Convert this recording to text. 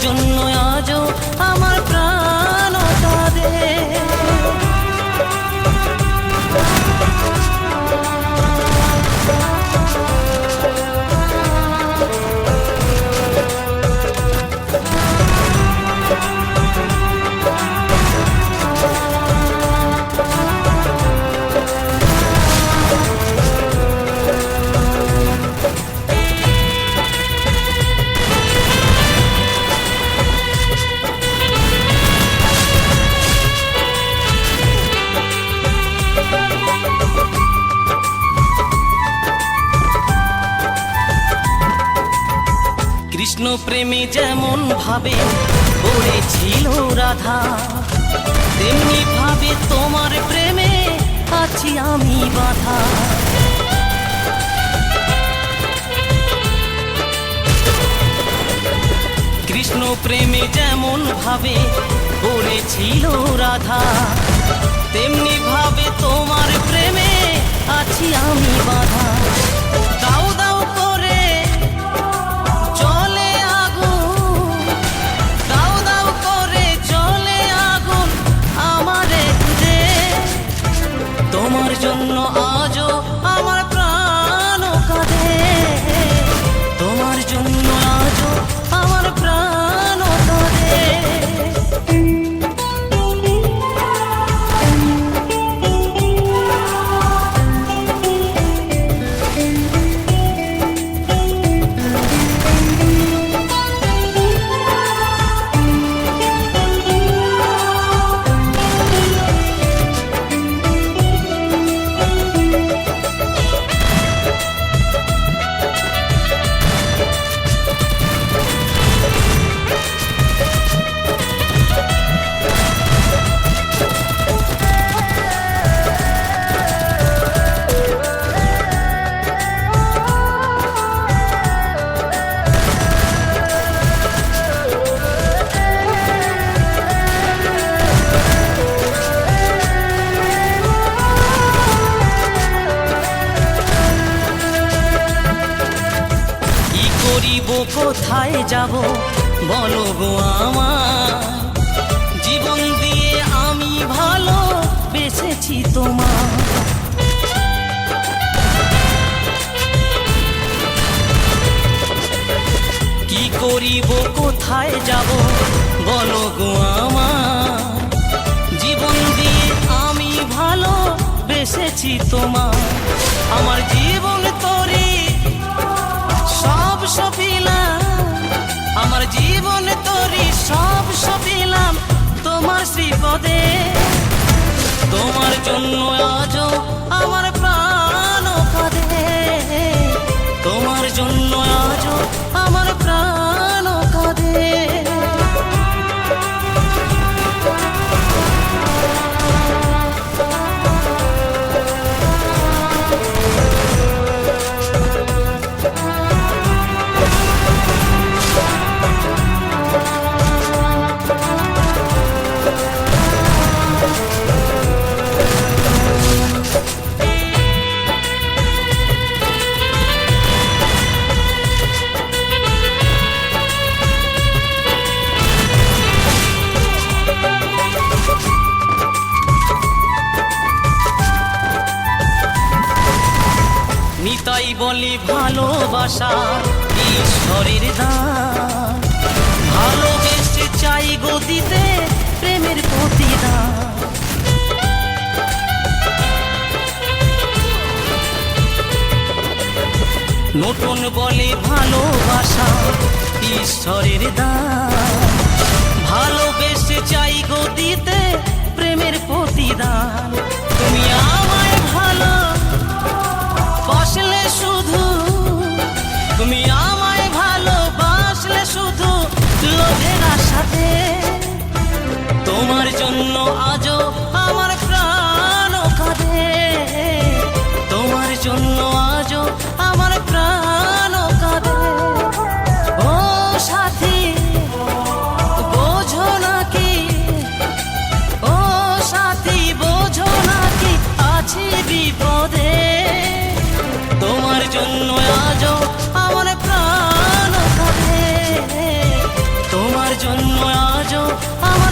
জন্য আজও আমার প্রাণ কাঁদে। কৃষ্ণ প্রেমে যেমন ভাবে পড়েছিল রাধা, তেমনি ভাবে তোমার প্রেমে আছি আমি বাধা। কৃষ্ণ প্রেমে যেমন ভাবে পড়েছিল রাধা, তেমনি ভাবে তোমার প্রেমে আছি আমি বাধা। দাও দাও করে চলে আগুন, দাও দাও করে চলে আগুন আমারে খুঁজে। তোমার জন্য আজও আমার প্রাণ কাঁদে, তোমার জন্য আজও আমার প্রাণ কাঁদে। কোথায় যাব বলো গো আমার, জীবন দিয়ে আমি ভালো বেসেছি তোমার। কি করিব কোথায় যাব বলো গো আমার, জীবন দিয়ে আমি ভালো বেসেছি তোমার। আমার জীবন তোরে সব সপিলাম, আমার জীবন তোরে সব সপিলাম তোমার শ্রীপদে। তোমার জন্য আজও আমার প্রাণ কাঁদে, তোমার জন্য আজও আমার প্রাণ কাঁদে। নিতাই বলে ভালোবাসা ঈশ্বরের দান, ভালোবেসে চাই গো দিতে প্রেমের প্রতিদান। নতুন বলে ভালোবাসা ঈশ্বরের দান, ভালোবেসে চাই গো দিতে প্রেমের প্রতিদান। তুমি আমায় ভালো বাসলে শুধু, তুমি আমায় ভালোবাসলে শুধু লোভের আশাতে। তোমার জন্য আজও আমার প্রাণ কাঁদে, তোমার জন্য আজও আমার প্রাণ কাঁদে। ও সাথী বোঝো নাকি, ও সাথী বোঝো নাকি আছি বিপদে। তোমার জন্য আজও আমার প্রাণ কাঁদে, তোমার জন্য আজও আমার